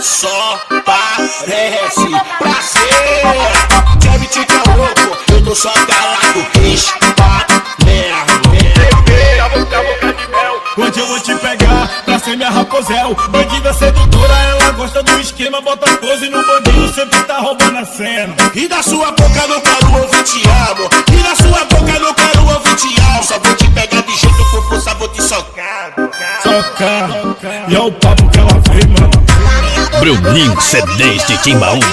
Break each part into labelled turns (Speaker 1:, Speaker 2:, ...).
Speaker 1: só parece pra ser. Deve te que é louco, eu tô só calado.
Speaker 2: Hoje eu vou te pegar pra ser minha raposel. Bandida sedutora, ela gosta do esquema. Bota pose no bandido, sempre tá roubando a cena.
Speaker 1: E da sua boca não quero ouvir te amo. E da sua boca não quero ouvir te amo. Só vou te pegar de jeito com força, vou te socar.
Speaker 2: Socar, e é o papo que ela vem, mano.
Speaker 3: Bruninho CDs de Timbaúba.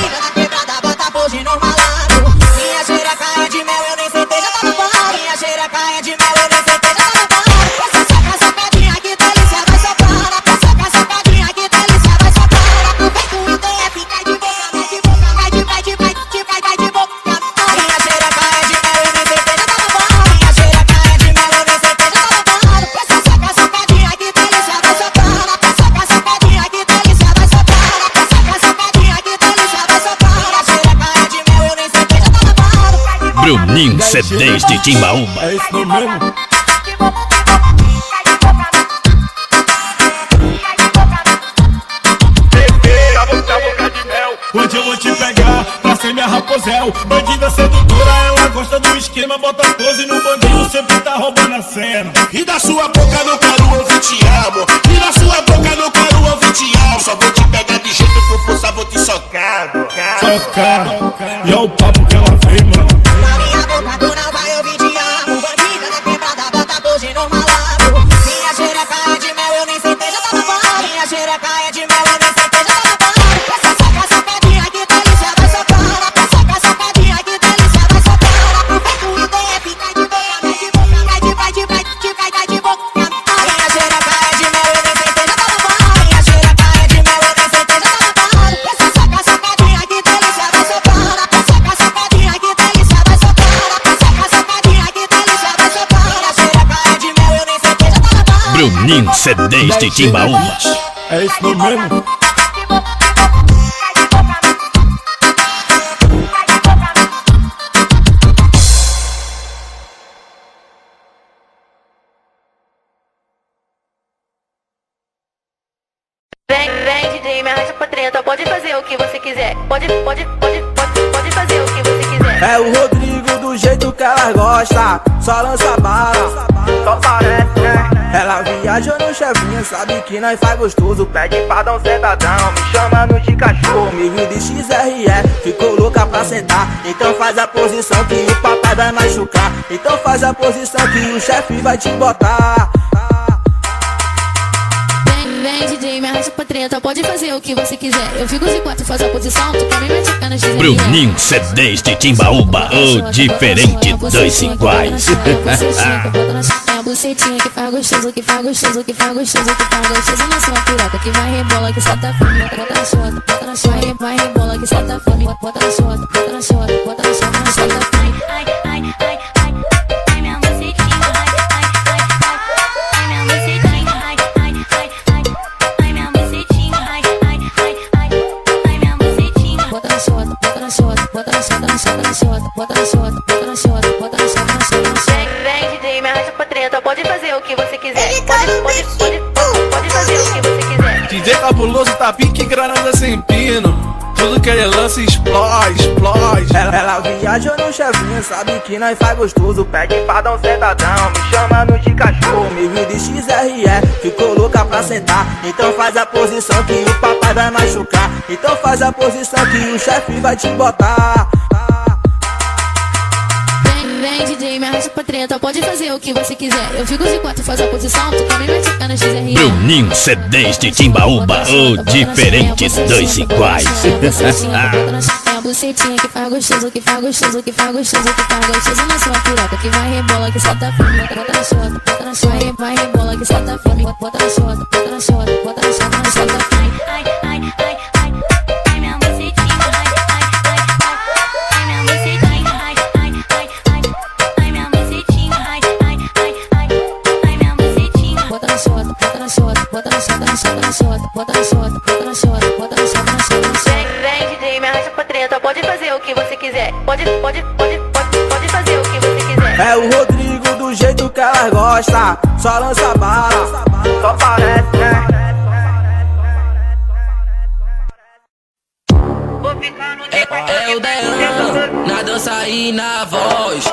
Speaker 4: Bota pose no malandro. Minha xereca é de mel, eu nem sei já tá no pau. Minha xereca é de mel, eu nem sei já tá no pau. Essa soca, socadinha, que delícia, vai socando. Soca, socadinha, que delícia, vai socando. Vem com ideia, fica de boca, vai de boca, vai de boca. Minha xereca é de mel, eu nem sei já tá no pau. Minha xereca é de mel, eu nem sei já tá no pau. Essa soca, socadinha, que delícia, vai socando. Soca, socadinha, que delícia, vai socando. Soca, socadinha, que delícia, vai socando. Minha xereca é de mel, eu nem sei já tá no pau.
Speaker 3: Bruninho CDs de Timbaúba.
Speaker 2: É isso mesmo. Hoje eu vou te pegar pra ser minha raposel. Bandida sedutora, ela gosta do esquema. Bota pose no bandido, sempre tá roubando a cena.
Speaker 1: E da sua boca não quero ouvir te amo. E da sua boca não quero ouvir te amo. Só vou te pegar de jeito com força, vou te socar.
Speaker 2: Socar, e é o papo que ela vem, mano.
Speaker 4: Na minha boca tu não vai ouvir te amo. Bandida na quebrada, bota pose no malandro. Minha xereca é de mel, eu nem sei já tá no pau. Minha xereca é de mel, eu nem sei já tá no pau. Essa soca, socadinha, que delícia, vai socando. Soca, socadinha, que delícia, vai socando. Vem com ideia, fica de boca, vai de boca, vai de boca. Minha xereca é de mel, eu nem sei já tá no pau. Minha xereca é de mel, eu nem sei já tá no pau. Essa soca, socadinha, que delícia, vai socando. Soca, socadinha, que delícia, vai socando. Soca, socadinha, que delícia, vai socando. Minha xereca é de mel, eu nem sei já tá no pau.
Speaker 3: Bruninho CDs de Timbaúba.
Speaker 2: É isso mesmo.
Speaker 5: Vem, DJ, me arrasta pra treta. Pode fazer o que você quiser. Pode fazer o que você quiser.
Speaker 6: É o Rodrigo do jeito que ela gosta. Só lança bala, só parece, né? Ela viaja no chefinho, sabe que nós faz gostoso. Pede pra dar um sentadão, me chamando de cachorro. Comigo de XRE, ficou louca pra sentar. Então faz a posição que o papai vai machucar. Então faz a posição que o chefe vai te botar.
Speaker 5: Vem, DJ, me arrasta pra treta. Pode fazer o que você quiser. Eu fico de quatro, faz a posição. Tu também vai ficar na XRE.
Speaker 3: Bruninho CDs de Timbaúba. O diferente dos iguais.
Speaker 5: É a bucetinha que faz gostoso, que faz gostoso, que faz gostoso, que faz gostoso. Na sua piroca que vai rebola, que solta fome. Bota na sua, bota na sua. Vai rebola, que solta fome. Bota na sua, bota na sua, bota na sua, na solta fome. Ai, ai, ai, ai, ai, minha bucetinha. Ai, ai, ai, ai, minha bucetinha. Ai, ai, ai, ai, ai, minha bucetinha. Ai, ai, ai, ai, ai, minha bucetinha. Bota na sua, bota na sua, bota na sua, na sua, na sua, bota na sua, bota na sua, bota na sua, na sua, na sua. Vem, DJ, me arrasta pra treta. Pode fazer o que você quiser. Pode fazer o que você quiser.
Speaker 7: DJ cabuloso tá pique granada sem pino. Tudo que ele lança explode, explode.
Speaker 6: Ela viaja no chefinho, sabe que nós faz gostoso. Pede pra dar um sentadão, me chamando de cachorro. Comigo de XRE, ficou louca pra sentar. Então faz a posição que o papai vai machucar. Então faz a posição que o chefe vai te botar.
Speaker 5: Vem, DJ, me arrasta pra treta. Pode fazer o que você quiser. Eu fico de quatro, faz a posição. Tu também vai ficar na XRE.
Speaker 3: Bruninho CDs de Timbaúba. O diferente dos iguais.
Speaker 5: É a bucetinha que faz gostoso, que faz gostoso, que faz gostoso, que faz gostoso. Na sua piroca que vai rebola, que solta fome. Bota na sua, bota na sua. Vai rebola, que solta fome. Bota na sua, bota na sua, bota na sua, na solta fome. Ai, ai, ai, ai, ai, minha bucetinha. Ai, ai, ai, ai, minha bucetinha. Ai, ai, ai, ai, ai, minha bucetinha. Ai, ai, ai, ai, ai, minha bucetinha. Bota na sua, bota na sua, bota na sua, na sua, na sua, bota na sua, bota na sua, bota na sua, na sua, na sua. Vem, DJ, me arrasta pra treta. Pode fazer o que você quiser. Pode fazer o que você quiser.
Speaker 6: É o Rodrigo do jeito que ela gosta. Só lança bala, só parece, né?
Speaker 8: aí na voz.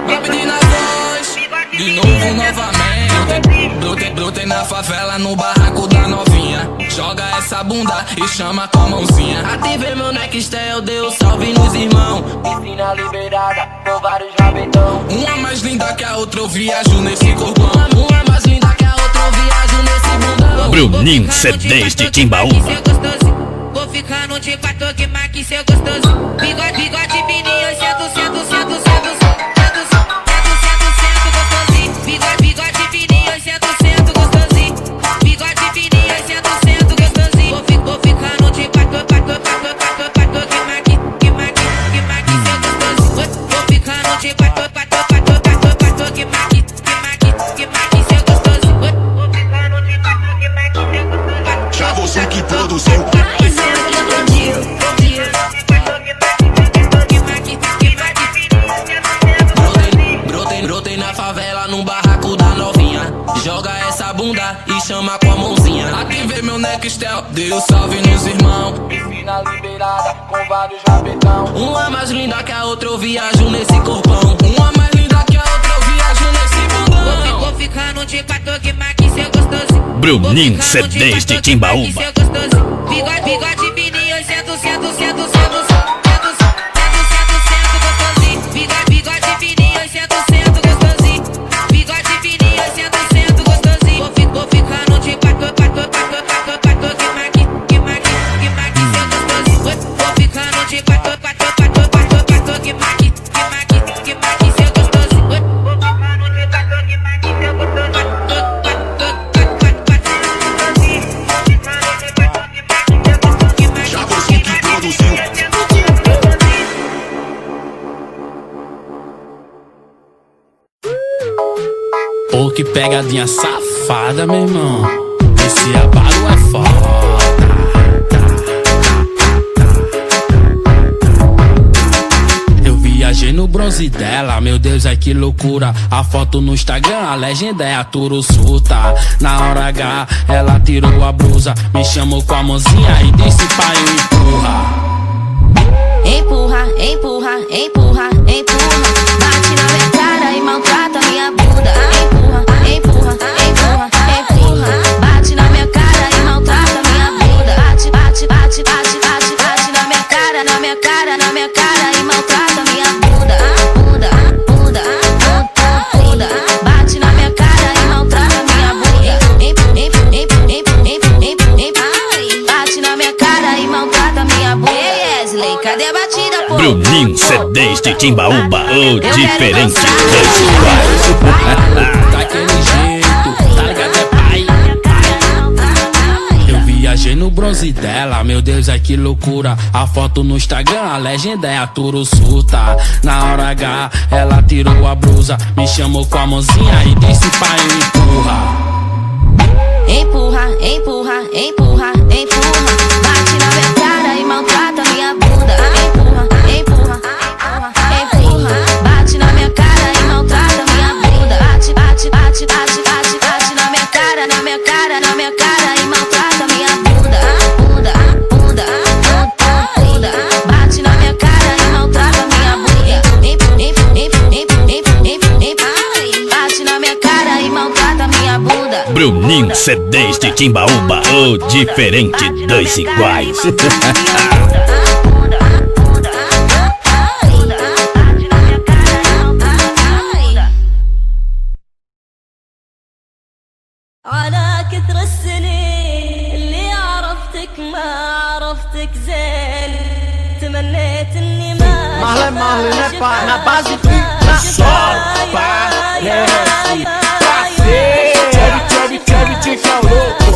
Speaker 8: Rapidinho na voz, de novo novamente. Brotei na favela, no barraco da novinha. Joga essa bunda e chama com a mãozinha. Ativei meu Nextel, deu salve nos irmãos. Piscina liberada, com vários rabetão. Uma mais linda que a outra, eu viajo nesse corpão. Uma mais linda que a outra, eu viajo nesse bundão.
Speaker 3: Bruninho CDs de Timbaúba.
Speaker 4: Vou ficar no de 4 que marque seu gostoso. Bigode fininho, sento gostosinho. Bigode fininho, sento gostosinho. Bigode fininho, sento gostosinho. Vou ficar no de 4 que marque seu gostoso. Vou ficar no de 4 que marque seu gostoso. Vou ficar no de 4 que marque seu gostoso.
Speaker 1: Já você que produziu.
Speaker 8: Brotei na favela, no barraco da novinha. Joga essa bunda e chama com a mãozinha. Ativei meu Nextel, deu salve nos irmãos. Piscina liberada, com vários rabetão. Uma mais linda que a outra, eu viajo nesse corpão. Uma mais linda que a outra, eu viajo nesse bundão.
Speaker 4: Vou ficar no de 4 que marque seu gostoso.
Speaker 3: Bruninho CDs de Timbaúba.
Speaker 4: Bigode fininho, sento gostosinho. Bigode fininho, sento gostosinho. Bigode fininho, sento gostosinho. Vou ficar no de 4 que marque seu gostosinho. Vou ficar no de 4 que marque seu gostosinho. Vou ficar no de 4 que marque seu gostosinho.
Speaker 1: Já você que produziu.
Speaker 8: Pô, que pegadinha safada, meu irmão. Esse abalo é foda. Eu viajei no bronze dela, meu Deus, ai que loucura. A foto no Instagram, a legenda é a Turuçuta. Na hora H, ela tirou a blusa, me chamou com a mãozinha e disse pai, empurra.
Speaker 5: Empurra, empurra, empurra, empurra. Bate na minha cara e maltrata minha bunda. Empurra, empurra, empurra, empurra. Bate na minha cara e maltrata minha bunda. Bate na minha cara, na minha cara, na minha cara e maltrata minha bunda. Bunda. Bate na minha cara e maltrata minha bunda. Bate na minha cara e maltrata minha bunda. Wesley, cadê a batida, pô?
Speaker 3: Bruninho CDs de Timbaúba, o diferente dos iguais.
Speaker 8: Daquele jeito, tá ligado, é pai. Eu viajei no bronze dela, meu Deus, ai que loucura. A foto no Instagram, a legenda é a Turuçuta. Na hora H, ela tirou a blusa, me chamou com a mãozinha e disse pai, empurra.
Speaker 5: Empurra, empurra, empurra, empurra. Bate na minha cara e maltrata minha bunda. Empurra, empurra, empurra. Bate na minha cara e maltrata minha bunda. Bate na minha cara, na minha cara, na minha cara e maltrata minha bunda. Bunda. Bate na minha cara e maltrata minha bunda. Bate na minha cara e maltrata minha bunda.
Speaker 3: Bruninho CDs de Timbaúba, o diferente dos iguais.
Speaker 5: على كثر السنين اللي عرفتك ما عرفتك زين تمنيت اني ما
Speaker 6: Marley, né, pai? Na base fica só parece parceiro. Tcheve, louco.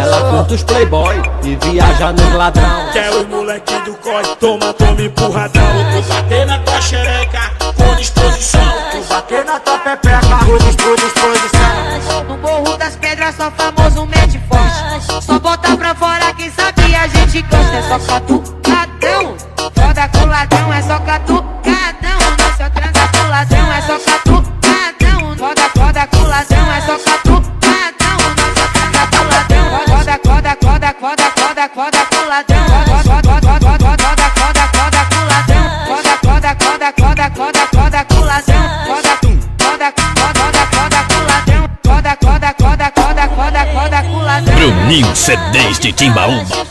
Speaker 6: Ela curta os playboy e viaja nos ladrão.
Speaker 2: Quer os moleque do código, toma empurradão. Tu bater na tua xereca com disposição.
Speaker 6: Tu bater na tua pepeca com disposição.
Speaker 4: No Morro das Pedras só famoso mente forte. Só bota pra fora quem sabe a gente gosta. É só catucadão. Foda com ladrão, é só catucadão. Não só transa com ladrão, é só catucadão. Foda com ladrão, é só catucadão. Não só transa com ladrão. Foda
Speaker 3: Bruninho CDs de Timbaúba.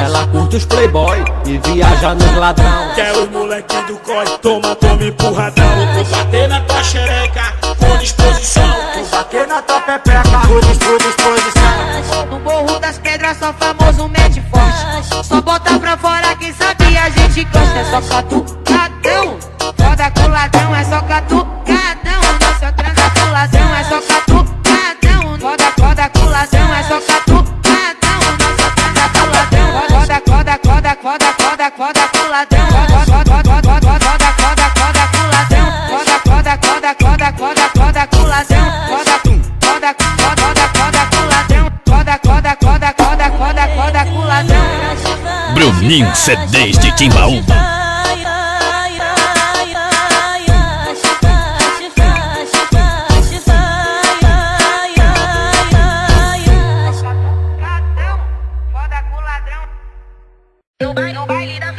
Speaker 6: Ela curte os playboy e viaja nos ladrão.
Speaker 2: Quer os moleque do COI, toma empurradão. Vou bater na tua xereca, com disposição.
Speaker 6: Vou bater na tua pepeca, com disposição.
Speaker 4: No Morro das Pedras só famoso mete forte. Só bota pra fora quem sabe a gente gosta. É só catucadão, roda com ladrão. É só catucadão, nossa transa com ladrão. É só catucadão, roda com ladrão. É só catucadão, nossa transa com ladrão. Roda com ladrão. Roda com ladrão. Roda com ladrão. Roda com ladrão.
Speaker 3: Bruninho CDs de Timbaúba.
Speaker 4: No baile da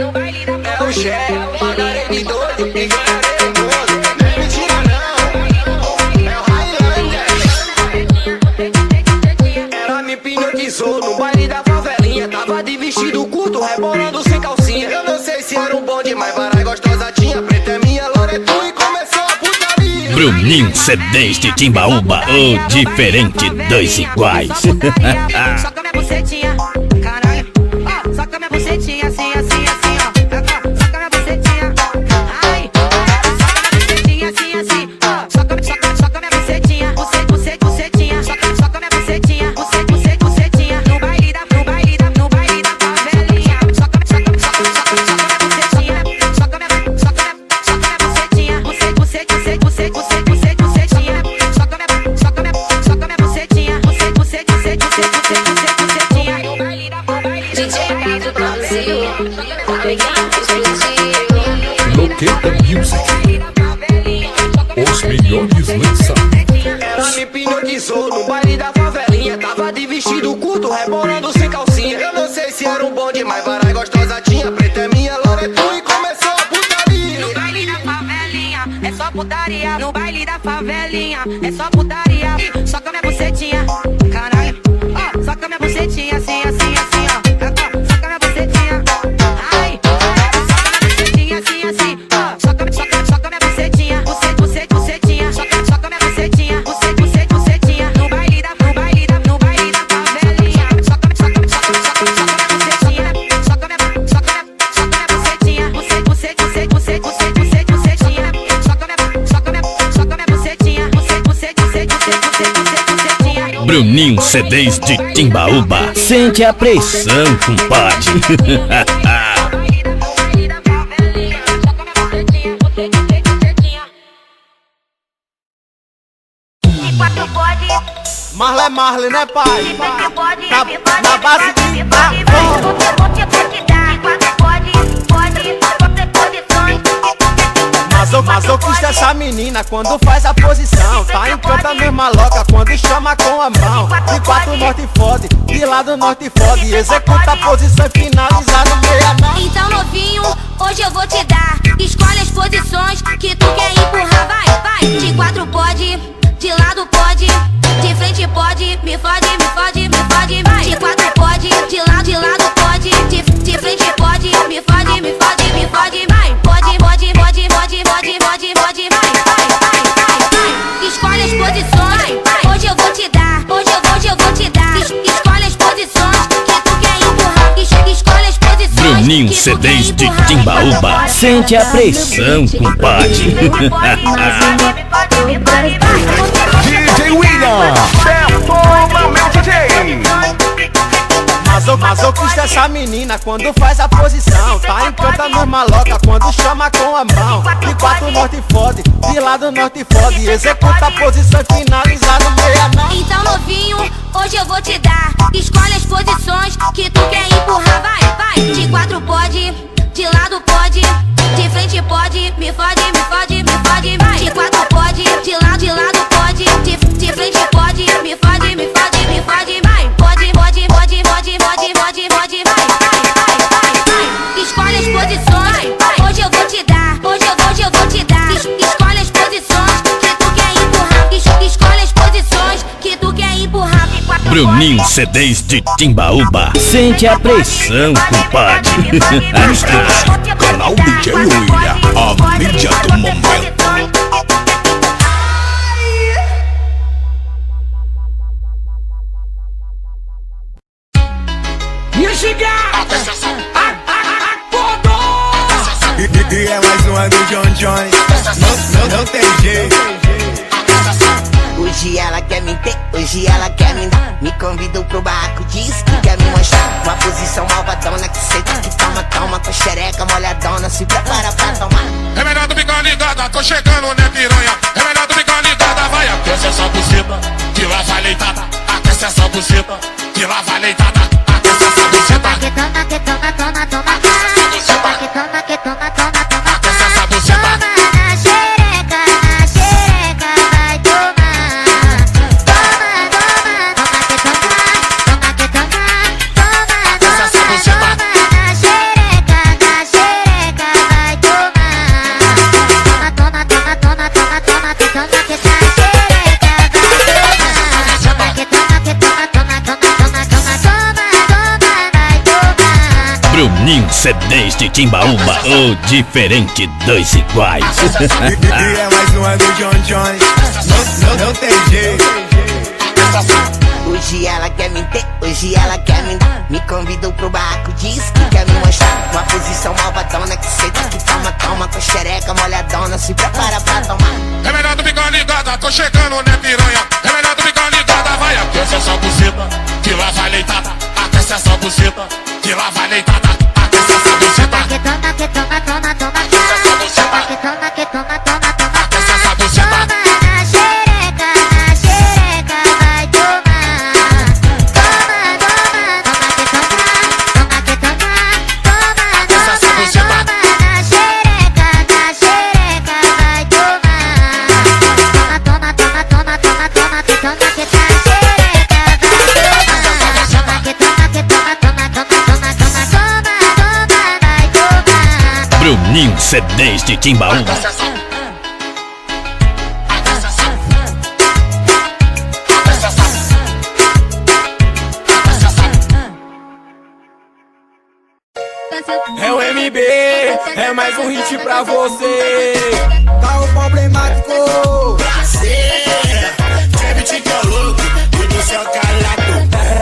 Speaker 6: É o chefe, pagarei de doido, enganarei todo. Não é mentira não, é o Highlander. Ela me hipnotizou no baile da favelinha. Tava de vestido curto, rebolando sem calcinha. Eu não sei se era um bonde, mas varai gostosa tinha. Preta é minha, Loreto e começou a putaria.
Speaker 3: Bruninho CDs de Timbaúba, o diferente, dois iguais.
Speaker 4: Só com a minha bucetinha, caralho. Só com a minha bucetinha, assim, ó. Só com a minha bucetinha, ai. Só com a minha bucetinha, assim. Só com a minha bucetinha, bucetinha. Só com a minha bucetinha, bucetinha. No baile da favelinha. Só com a minha bucetinha, só com a minha bucetinha, bucetinha. Só com a minha bucetinha, bucetinha. No baile da
Speaker 9: Loqueta Music, os melhores lançamentos.
Speaker 6: Ela me hipnotizou no baile da favelinha. Tava de vestido curto, rebolando sem calcinha. Eu não sei se era um bonde, mas varai gostosa tinha. Preta é minha, Loreto e começou a putaria.
Speaker 4: No baile da favelinha, é só putaria. No baile da favelinha, é só putaria. Só com a minha bucetinha, caralho. Só com a minha bucetinha, assim, ó. Só com a minha bucetinha, ai. Só com a minha bucetinha, assim. Só com a minha bucetinha, bucetinha. Só com a minha bucetinha, bucetinha. No baile da favelinha. Só com a minha bucetinha, só com a minha bucetinha, bucetinha. Só com a minha bucetinha, bucetinha.
Speaker 3: Bruninho CDs de Timbaúba. Sente a pressão, compadre.
Speaker 6: Marley, né, pai? Na base de masoquista essa menina quando faz a posição. Tá encanta mesmo louca quando chama com a mão. De quatro norte fode, de lado norte fode. Executa a posição e finaliza no meia-mão.
Speaker 5: Então novinho, hoje eu vou te dar. Escolhe as posições que tu quer empurrar. Vai. De quatro pode, de lado pode, de frente pode. Me fode, vai. De quatro pode, de lado pode, de frente pode. Me fode, vai. Pode, vai. Escolhe as posições, hoje eu vou te dar. Hoje eu vou te dar. Escolhe as posições que tu quer empurrar. Escolhe as posições.
Speaker 3: Bruninho CDs de Timbaúba. Sente a pressão, compadre.
Speaker 9: DJ William, detona meu DJ.
Speaker 6: Masoquista essa menina quando faz a posição. Tá encanta mesmo louca quando chama com a mão. De quatro norte fode, de lado norte fode. Executa a posição e finaliza no meia-mão.
Speaker 5: Então novinho, hoje eu vou te dar. Escolhe as posições que tu quer empurrar. Vai. De quatro pode, de lado pode, de frente pode. Me fode, vai. De quatro pode, de lado pode, de frente pode. Me fode, vai. Pode, vai. Escolhe as posições, hoje
Speaker 3: Bruninho CDs de Timbaúba. Sente a pressão, compadre.
Speaker 9: Canal DJ William, a mídia do momento.
Speaker 6: E é mais uma do John Jones. Não tem jeito.
Speaker 4: Hoje ela quer me ter, hoje ela quer me dar. Me convidou pro barraco, diz que quer me mostrar uma posição malvadona que senta, que toma com xereca molhadona. Se prepara pra tomar.
Speaker 1: É melhor tu ficar ligada, tô chegando, né, piranha? É melhor tu ficar ligada, vai. Aquece essa buceta, que lá vai leitada. Aquece essa buceta, que lá vai leitada. Aquece essa buceta.
Speaker 3: Bruninho CDs de Timbaúba, o diferente dos iguais.
Speaker 6: E é mais uma do John Jones. Não tem jeito.
Speaker 4: Hoje ela quer me ter, hoje ela quer me dar. Me convidou pro barraco, diz que quer me mostrar uma posição malvadona que senta, que toma com xereca molhadona. Se prepara pra tomar.
Speaker 1: É melhor tu ficar ligada, tô chegando, né, piranha? É melhor tu ficar ligada, vai. Aquece essa buceta, que lá vai leitada. Aquece essa buceta, que lá vai leitada. Aquece essa buceta. Aquece essa buceta. Aquece essa buceta.
Speaker 3: Bruninho CDs de Timbaúba.
Speaker 6: É o MB, é mais um hit pra você. Tá o problemático.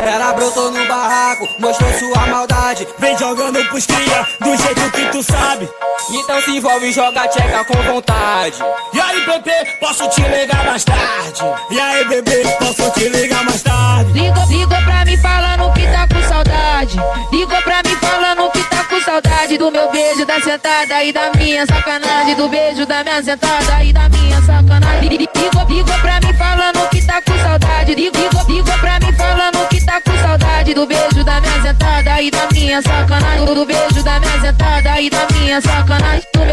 Speaker 6: Ela brotou no barraco, mostrou sua maldade.
Speaker 2: Vem jogando pros cria, do jeito que tu sabe.
Speaker 6: Então se envolve e joga tcheca com vontade.
Speaker 2: E aí, bebê, posso te ligar mais tarde? E aí, bebê, posso te ligar mais tarde?
Speaker 5: Ligou pra mim falando que tá com saudade. Ligou pra mim falando que tá com saudade do meu beijo, da sentada e da minha sacanagem. Do beijo, da minha sentada e da minha sacanagem. Ligou pra mim falando que tá com saudade. Ligou pra mim falando que tá com saudade do beijo, da minha sentada e da minha sacanagem. Do beijo, da minha sentada e da minha sacanagem. Do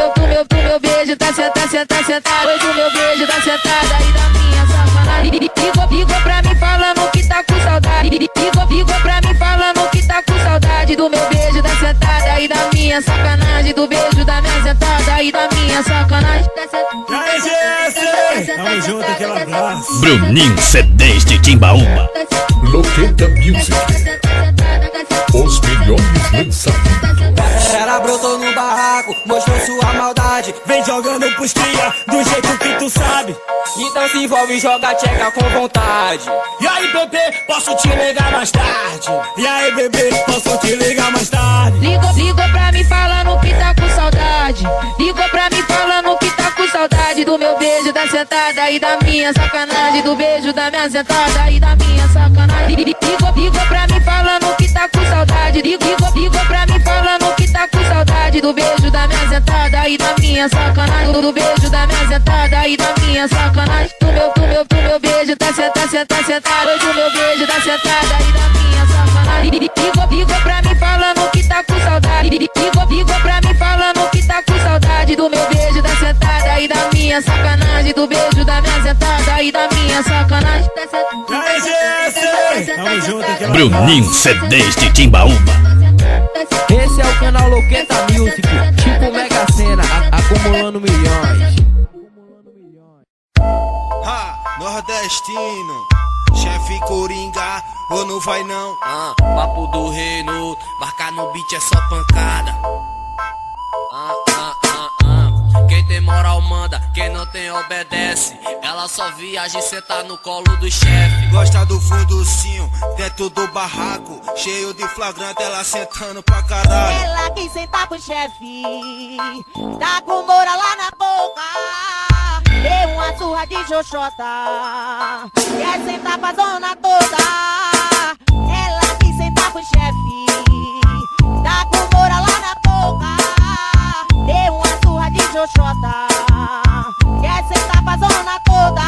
Speaker 5: meu beijo, tá sentada. Hoje o meu beijo, da sentada e da minha sacanagem. Ligou pra mim falando que tá com saudade. Ligou pra mim falando que tá com saudade do meu beijo, da sentada e da minha sacanagem. Do beijo, da minha sentada e da minha sacanagem.
Speaker 2: E aí, GS, tamo junto, aquele abraço.
Speaker 3: Bruninho CDs de Timbaúba.
Speaker 9: Loqueta Music, os melhores lançamentos.
Speaker 6: Ela brotou no barraco, mostrou sua maldade.
Speaker 2: Vem jogando pros cria, do jeito que tu sabe.
Speaker 6: Então se envolve e joga tcheca com vontade.
Speaker 2: E aí, bebê, posso te ligar mais tarde? E aí, bebê, posso te ligar mais tarde?
Speaker 5: Ligou pra mim falando que tá com saudade. Ligou pra mim falando que tá com saudade do meu beijo, da sentada e da minha sacanagem. Do beijo, da minha sentada e da minha sacanagem. Ligou pra mim falando que tá com saudade. Ligou pra mim falando que tá com saudade do beijo, da minha sentada e da minha sacanagem. Do beijo, da minha sentada e da minha sacanagem. Do meu beijo, tá sentada. Hoje o meu beijo, da sentada e da minha sacanagem. Ligou pra mim falando que tá com saudade. Ligou pra mim falando que tá com saudade do meu beijo, da sentada e da minha sacanagem. Do beijo, da minha sentada e da minha sacanagem.
Speaker 2: E aí, GS, tamo junto, aquele
Speaker 3: Bruninho CDs de Timbaúba.
Speaker 6: Esse é o canal Loqueta Music, tipo Mega Sena, acumulando milhões. Nordestino, chefe Coringa, ou não vai não?
Speaker 8: Papo do reino, marcar no beat é só pancada. Quem tem moral manda, quem não tem obedece. Ela só viaja e senta no colo do chefe.
Speaker 6: Gosta do fundocinho, dentro do barraco, cheio de flagrante, ela sentando pra caralho.
Speaker 4: Ela quis sentar pro chefe, tá com moura lá na boca. Deu uma surra de xoxota, quer sentar pra zona toda. Ela quis sentar pro chefe, tá com moura lá na boca. Deu uma surra de xoxota, quer sentar pra zona toda.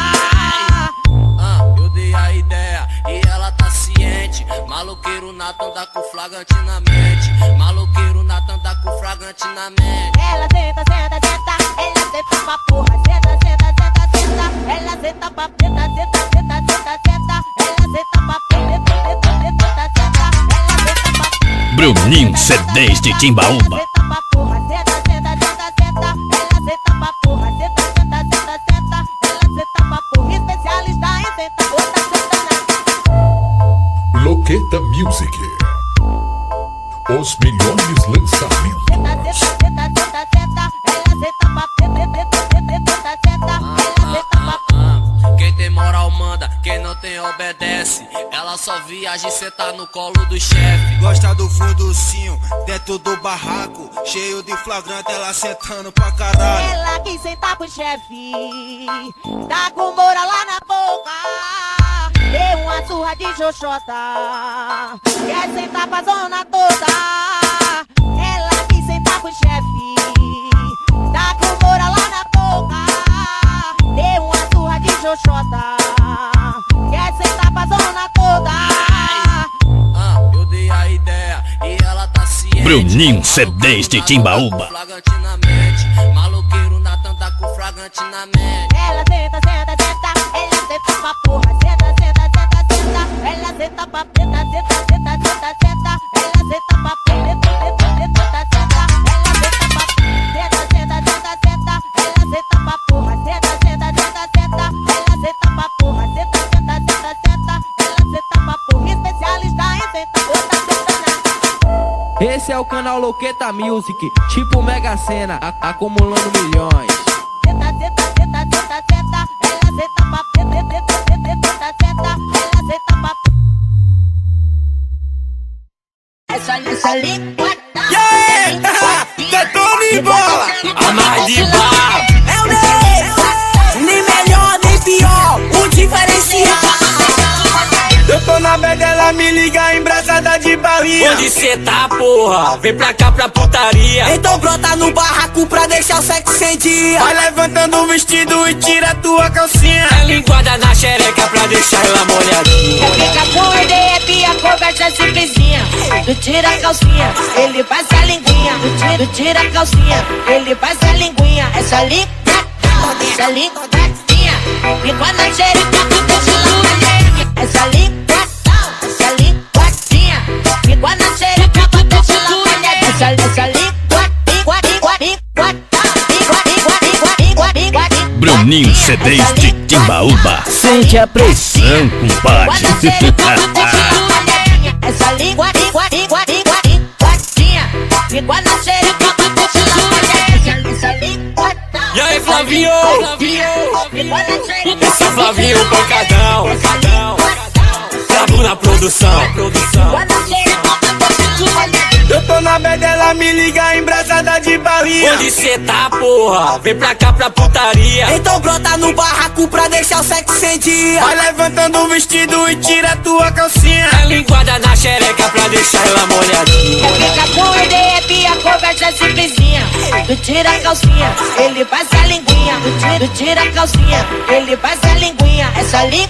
Speaker 8: Eu dei a ideia e ela tá ciente. Maloqueiro Natan tá com flagrante na mente. Maloqueiro Natan tá com flagrante na mente.
Speaker 4: Ela senta, senta, senta, ela senta pra porra. Senta, senta, senta, senta, ela senta pra senta, senta, senta, senta, senta. Ela senta pra senta, senta, senta, senta, ela senta pra
Speaker 3: Bruninho C10 de Timbaúba.
Speaker 4: senta pra porra. Senta, senta, senta, senta, ela senta pra porra. Senta, senta, senta, senta, ela senta pra porra. Especialista em senta, outra senta.
Speaker 9: Loqueta Music. Os melhores lançamentos.
Speaker 4: Senta, senta, senta, senta, ela senta pra senta, senta, senta, ela senta pra
Speaker 8: Quem tem moral manda, quem não tem obedece. Ela só viaja e senta no colo do chefe.
Speaker 6: Gosta do fundocinho, dentro do barraco, cheio de flagrante, ela sentando pra caralho.
Speaker 4: Ela quis sentar pro chefe, tá com moura lá na boca. Deu uma surra de xoxota, quer sentar pra zona toda. Ela quis sentar pro chefe, tá com moura lá na boca. Deu uma surra de xoxota, quer sentar pra zona toda.
Speaker 8: Eu dei a ideia e ela tá ciente.
Speaker 3: Bruninho C10 de Timbaúba.
Speaker 8: Flagrante na mente. Maloqueiro Natan tá com flagrante na mente.
Speaker 4: Ela senta, senta, senta, ela senta pra porra. Senta, senta, senta, senta, ela senta pra senta, senta, senta, senta, senta. Ela senta pra senta, senta, senta, senta. Ela senta pra senta, senta, senta, senta. Ela senta pra porra. Senta, senta, senta, senta. Ela senta pra porra. Senta, senta, senta, senta. Ela senta pra porra. Especialista em senta, outra senta.
Speaker 10: Esse é o canal Loqueta Music, tipo Mega Sena, acumulando milhões.
Speaker 4: Senta, senta, senta, senta, senta. Ela senta pra senta, senta, senta, senta. Ela senta pra essa língua.
Speaker 6: Detone bola!
Speaker 10: A mais de bar.
Speaker 6: É o Ney! Nem melhor nem pior, o diferencial. Eu tô na bed, ela me liga embrasada de barriga.
Speaker 10: Onde cê tá, porra? Vem pra cá pra putaria.
Speaker 6: Então brota no barraco pra deixar o sexo sem dia. Vai levantando o vestido e tira tua calcinha.
Speaker 10: É linguada na xereca pra deixar ela molhadinha.
Speaker 4: Fica com ideia que a conversa é simplesinha. Tu tira a calcinha, ele passa a linguinha. Tu tira a calcinha, ele passa a linguinha. Essa linguinha, fica na xereca, tu deixa ela molhadinha. Essa linguinha, fica na xereca, tu deixa ela molhadinha. Essa linguinha.
Speaker 3: Bruninho C10 de Timbaúba. Sente a pressão, compadre.
Speaker 4: Essa língua, ficou na xereca, essa língua.
Speaker 10: E aí, Flavinho?
Speaker 4: Ficou na xereca.
Speaker 10: Esse Flavinho pancadão. Bravo na produção.
Speaker 6: Eu tô na bed, ela me liga embrasada de barriga.
Speaker 10: Onde cê tá, porra? Vem pra cá pra putaria.
Speaker 6: Então brota no barraco pra deixar o sexo sem dia. Vai levantando o vestido e tira tua calcinha.
Speaker 10: É linguada na xereca pra deixar ela molhadinha.
Speaker 4: Fica com ideia que a conversa é simplesinha. Tu tira a calcinha, ele passa a linguinha. Tu tira a calcinha, ele passa a linguinha. Essa linguinha,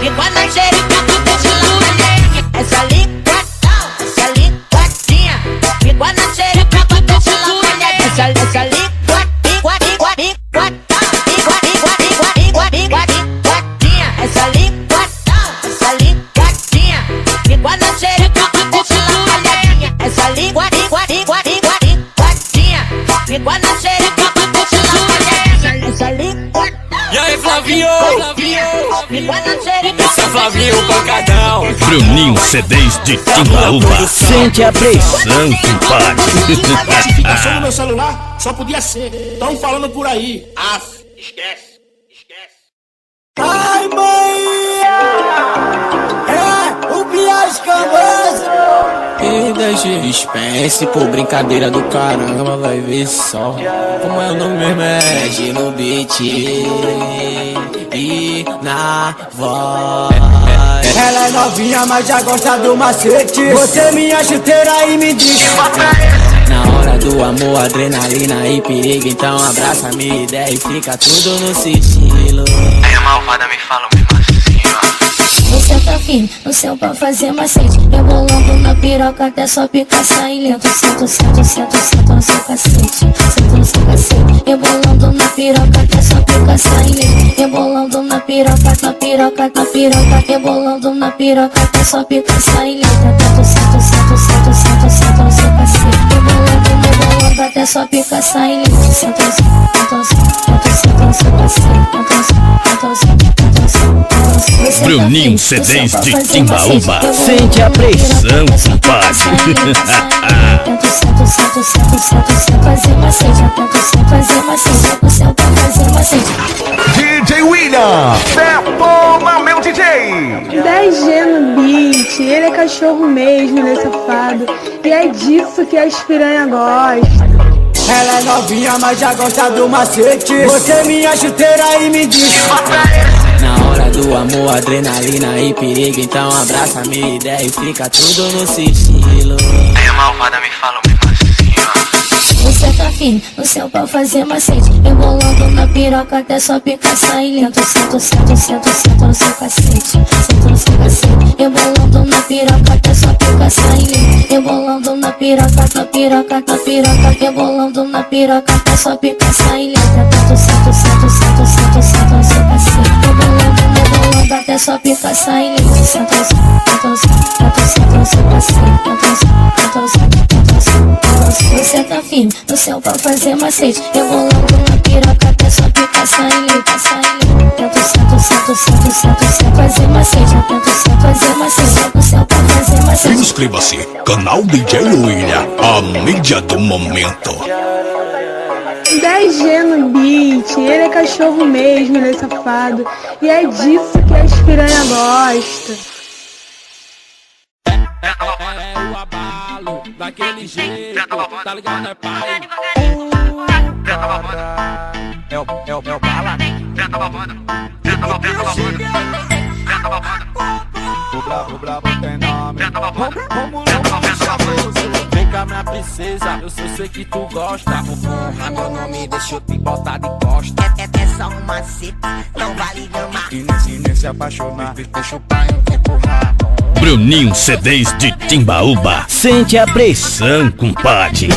Speaker 4: fica na xereca, tu deixa ela molhadinha. Essa linguinha, fica na xereca, tu deixa ela molhadinha. Essa linguinha, essa linguadinha, fica na xereca, tu deixa ela molhadinha. Essa linguadinha, fica na xereca, tu deixa ela molhadinha. Essa
Speaker 8: Esse é Flavinho Pancadão.
Speaker 3: Bruninho CDs de Timbaúba. Sente a pressão, compadre.
Speaker 2: Notificação no meu celular só podia ser. Tão falando por aí.
Speaker 1: Esquece.
Speaker 6: Ai, mãe! É o Piás Camboso!
Speaker 8: E deixe dispense por brincadeira do caramba, vai ver só. Como é o nome mesmo? É G no beat e na voz.
Speaker 6: Ela é novinha, mas já gosta do macete. Você é minha chuteira e me diz.
Speaker 8: Na hora do amor, adrenalina e perigo, então abraça a minha ideia e fica tudo no sigilo.
Speaker 11: Aí a malvada me fala mesmo assim, ó.
Speaker 5: Você tá fino, no céu pra fazer macete. Rebolando na piroca até só pica sai lento. Sento no seu cacete. Sento no seu cacete. Rebolando na piroca até só pica sai lento. Rebolando na piroca. Rebolando na piroca até só pica sai lento. Sento no seu cacete. Rebolando até só pica sai lento. Sento no seu cacete.
Speaker 3: Bruninho CDs de Timbaúba. Sente a pressão, compadre.
Speaker 5: Fazer macete, o céu pra fazer macete.
Speaker 12: DJ William, detona meu DJ.
Speaker 13: 10G no beat, ele é cachorro mesmo, ele é safado. E é disso que as piranha gostam.
Speaker 6: Ela é novinha, mas já gosta do macete. Você é minha chuteira e me diz.
Speaker 8: Na hora do amor, adrenalina e perigo, então abraça a minha ideia e fica tudo no sigilo.
Speaker 11: Aí a malvada me fala mesmo assim, ó.
Speaker 5: Você tá fino, no céu pra fazer macete. Rebolando na piroca até só pica sai lento. Sento no seu cacete. Rebolando na piroca até só pica sai lento. Rebolando na piroca. Rebolando na piroca até só pica sai lento. Sento no seu cacete. Rebolando até só pica sai lento. Sento no seu cacete. Você tá firme, no céu pra fazer macete. Rebolando na piroca até só pica sai lento. Sento fazer macete. Fazer macete, no céu pra fazer macete.
Speaker 3: Inscreva-se, canal DJ William, a mídia do momento.
Speaker 13: 10G no beat, ele é cachorro mesmo, ele é safado. E é disso que as piranha gostam.
Speaker 10: É o abalo, daquele jeito, tá ligado, né, pai?
Speaker 11: É o bala. Tenta babando.
Speaker 7: O brabo tem nome.
Speaker 10: Vamos lá, vem cá, minha princesa, eu sei que tu gosta.
Speaker 8: Honra meu nome, deixa eu te botar de costa.
Speaker 4: É só um macete, não vale gamar.
Speaker 7: E nem se apaixonar, deixa o pai empurrar.
Speaker 3: Bruninho CDs de Timbaúba. Sente a pressão, compadre.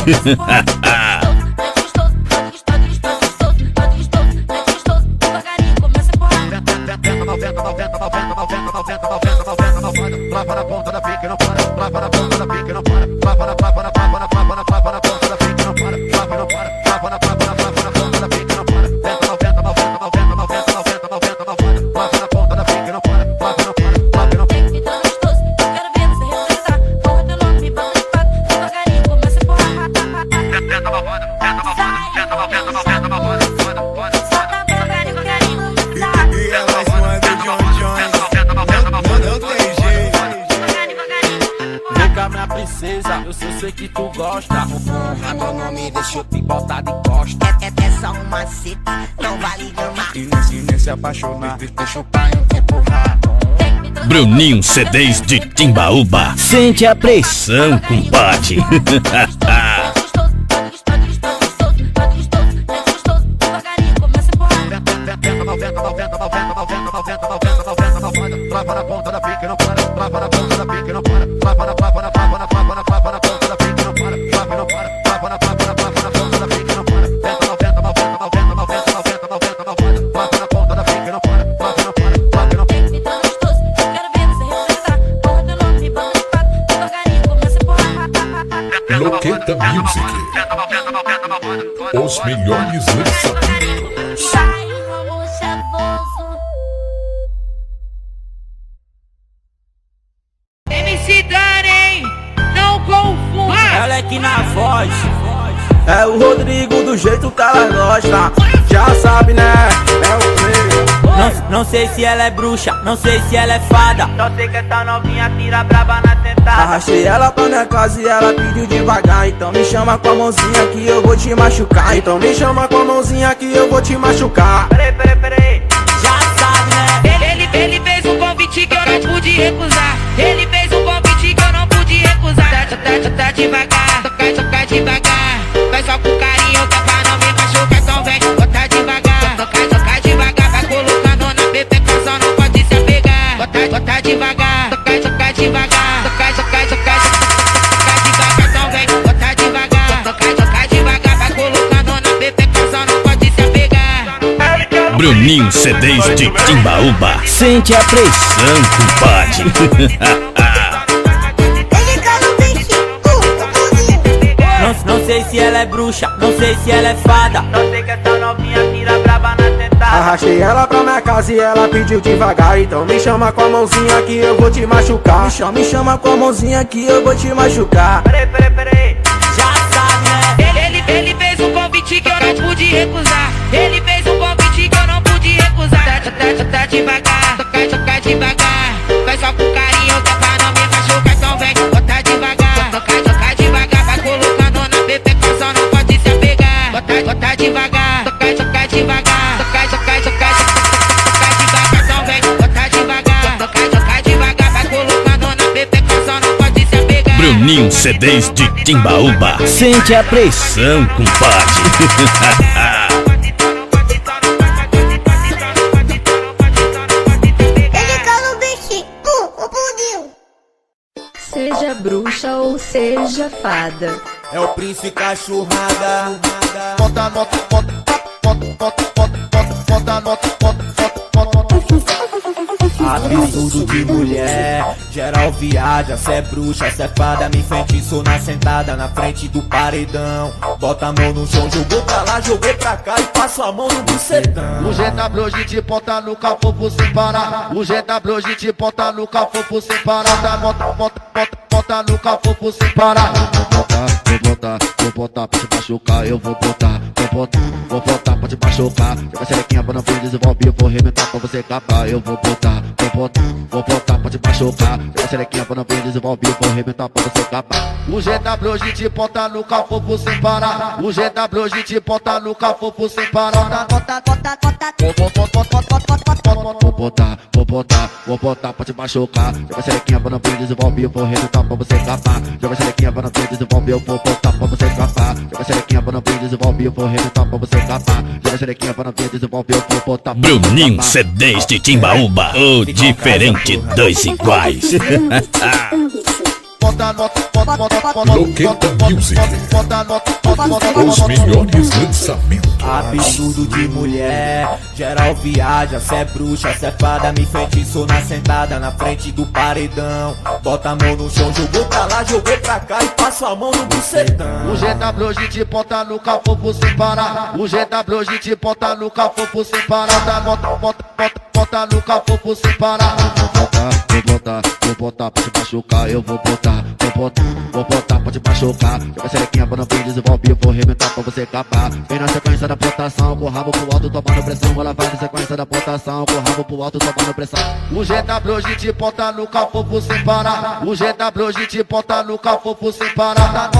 Speaker 10: Eu sei que tu gosta.
Speaker 8: Honra meu nome, deixa eu te botar de costa.
Speaker 4: É só um macete, não vale gamar.
Speaker 7: E nem se apaixonar, deixa o pai empurrar.
Speaker 3: Bruninho CDs de Timbaúba. Sente a pressão, compadre.
Speaker 9: Loqueta Music. Os melhores lançamentos.
Speaker 6: Ela é que na voz é o Rodrigo do jeito que ela gosta. Já sabe, né? É o Play. Não sei se ela é bruxa, não sei se ela é fada. Só sei que essa novinha tira braba na tentada. Arrastei ela pra minha casa e ela pediu devagar. Então me chama com a mãozinha que eu vou te machucar. Então me chama com a mãozinha que eu vou te machucar. Peraí. Já sabe, né?
Speaker 4: Ele fez um convite que eu não pude recusar. Ele fez um convite que eu não pude recusar. Tá devagar, toca devagar. Vai só com carinho que é pra não me machucar. Então vem, bota devagar, toca devagar. Vai colocando na pepeca, só não pode se apegar. Bota devagar, toca devagar. Toca devagar. Então vem, bota devagar, toca devagar. Vai colocando na pepeca, só não pode se apegar.
Speaker 3: Bruninho CDs de Timbaúba. Sente a pressão, compadre.
Speaker 6: Não sei se ela é bruxa, não sei se ela é fada. Só sei que essa novinha tira braba na tentada. Arrastei ela pra minha casa e ela pediu devagar. Então me chama com a mãozinha que eu vou te machucar. Me chama com a mãozinha que eu vou te machucar. Peraí. Já sabe, né?
Speaker 4: Ele fez um convite que eu não pude recusar. Ele fez um convite que eu não pude recusar. Tá devagar, toca devagar. Vai só com carinho que é pra não me machucar. Então vem, bota devagar, toca devagar. Vai colocando na pepeca, só não pode se apegar. Bota devagar, toca devagar. Toca devagar. Então vem, bota devagar, toca devagar. Vai colocando na pepeca, só não pode se apegar.
Speaker 3: Bruninho CDs de Timbaúba. Sente a pressão, compadre.
Speaker 14: Seja bruxa ou seja fada,
Speaker 6: é o príncipe cachorrada. Absurdo de mulher, geral viaja. Cê é bruxa, cê é fada, me enfeitiçou na sentada na frente do paredão. Bota a mão no chão, jogou pra lá, joguei pra cá e passo a mão no bucetão.
Speaker 10: O GW hoje te ponta no capô sem parar. O GW hoje te ponta no capô sem parar. Bota no capô sem parar. Vou botar pra te machucar. Eu vou botar pra te machucar. Joga xerequinha pra não vir desenvolver. Eu vou arrebentar pra você capar. Eu vou botar pra te machucar. Joga xerequinha pra não vir desenvolver. Eu vou arrebentar pra você capar. O GW hoje te ponta no capô sem parar. O GW hoje te ponta no capô sem parar. Vou botar pra te machucar. Joga xerequinha pra não vir desenvolver. Eu vou arrebentar pra você capar. Joga xerequinha pra não vir desenvolver. Eu vou botar pra você capar. Joga xerequinha pra não vir desenvolver. Eu vou arrebentar pra você capar. Joga xerequinha pra não vir desenvolver. Eu vou botar pra você capar.
Speaker 3: Bruninho CDs de Timbaúba. O diferente, dois iguais.
Speaker 9: Loqueta Music. Os melhores lançamentos.
Speaker 6: Absurdo de mulher, geral viaja. Cê é bruxa, cê é fada, me enfeitiçou na sentada na frente do paredão. Bota a mão no chão, jogou pra lá, joguei pra cá e passo a mão no bucetão.
Speaker 10: O GW hoje te ponta no capô sem parar. O GW hoje te ponta no capô sem parar. Bota no capô sem parar. Vou botar pra te machucar. Eu vou botar pra te machucar. Joga xerequinha pra não vir desenvolver. Eu vou arrebentar pra você capar. Vem na sequência da botação, com o rabo pro alto tomando pressão. Ela vai na sequência da botação, com o rabo pro alto tomando pressão. O GW hoje te ponta no capô sem parar. O GW hoje te ponta no capô sem parar.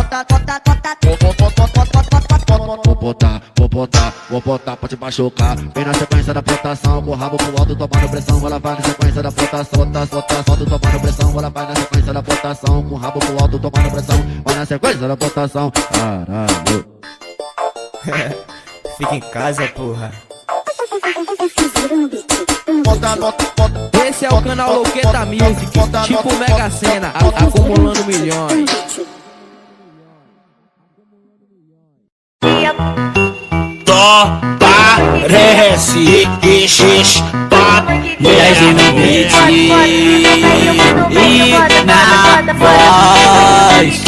Speaker 10: Vou botar pra te machucar. Vem na sequência da botação, com o rabo pro alto tomando pressão. Ela vai na sequência da botação, alto tomando pressão. Ela vai na sequência da botação, com o rabo pro alto tomando pressão. Vai na sequência da botação. Caralho.
Speaker 6: Fica em casa, porra.
Speaker 7: Esse é o canal Loqueta Music, tipo Mega Sena, acumulando milhões.
Speaker 3: Só parece top 10 no beat e na voz.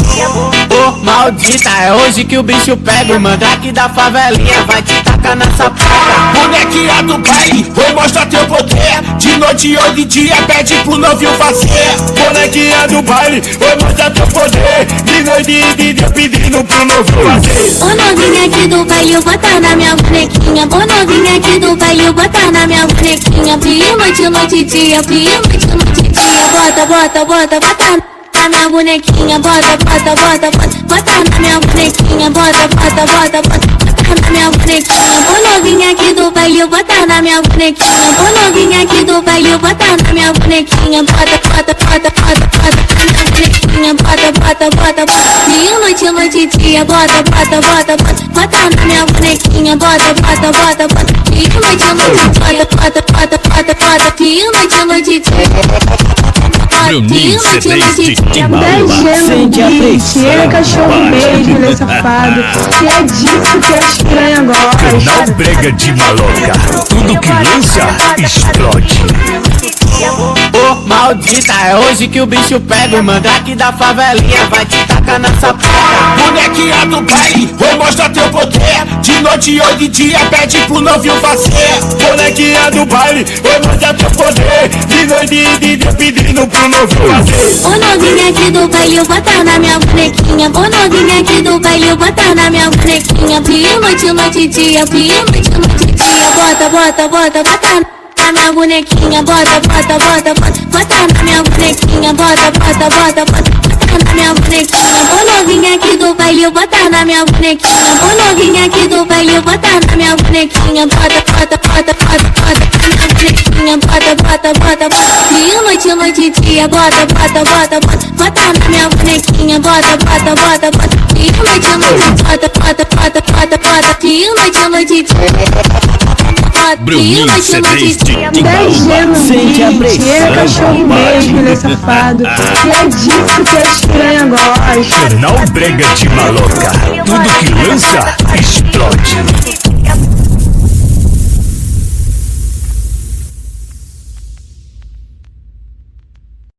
Speaker 3: Ô maldita, é hoje que o bicho pega. O mandrake da favelinha vai te tacar
Speaker 6: taca na sapaca.
Speaker 2: Bonequinha do baile, oi, mostra teu poder. De noite ou de dia, pede pro novinho fazer. Bonequinha do baile, oi, mostra teu poder. De noite e de dia, pedindo pro novinho fazer.
Speaker 5: Ô novinha aqui do baile, bota na minha bonequinha. Ô novinha aqui do baile, bota na minha bonequinha. Pia noite, noite, dia, pia noite, noite, dia. Bota, bota, bota, bota na minha bonequinha. Bota, bota, bota, bota, bota na minha bonequinha. Bota, bota, bota, bota na minha bonequinha. Ô novinha aqui do baile, bota na minha bonequinha. Ô novinha aqui do baile, bota na minha bonequinha. Bota, bota, bota, bota, bota na minha bonequinha. Bota, bota, bota, bota. Dia, noite, noite, dia. Bota, bota, bota, bota, bota na minha bonequinha. Bota, bota, bota, bota. Dia, noite, noite, dia. Bota, bota, bota, bota. Dia, noite, noite, dia.
Speaker 3: Bruninho C3 de Timbaúba.
Speaker 13: Sente a pressão. Ele é cachorro mesmo, ele é safado. E é disso que a estranha gosta.
Speaker 3: Canal Brega de Maloca. Tudo que lança, explode.
Speaker 6: Ô maldita, é hoje que o bicho pega. O mandrake da favelinha vai te tacar na sapaca.
Speaker 2: Bonequinha do baile, oi, mostra teu poder. De noite ou de dia, pede pro novinho fazer. Bonequinha do baile, oi, mostra teu poder. De noite e de dia, pedindo pro novinho fazer.
Speaker 5: Ô novinha aqui do baile, bota na minha bonequinha. Ô novinha aqui do baile, bota na minha bonequinha. Pia noite, noite, dia, pia noite, noite, dia. Bota, bota, bota, bota na minha bonequinha. Bota, bota, bota, bota, bota na minha bonequinha. Bota, bota, bota, bota na minha bonequinha. Ô novinha aqui do baile, bota na minha bonequinha. Ô novinha aqui do baile, bota na minha bonequinha. Bota, bota, bota, bota, bota na minha bonequinha. Bota, bota, bota, bota. Dia, noite, noite, dia. Bota, bota, bota, bota, bota na minha bonequinha. Bota, bota, bota, bota. Dia, noite, noite, bota, bota, bota, bota, bota. Dia, noite, noite, dia.
Speaker 3: Bruninho C3 de
Speaker 13: Timbaúba.
Speaker 3: Sente a
Speaker 13: Ele é cachorro mesmo, ele é safado. E é disso que a estranha gosta.
Speaker 3: Canal Brega de Maloca. Tudo que lança, explode.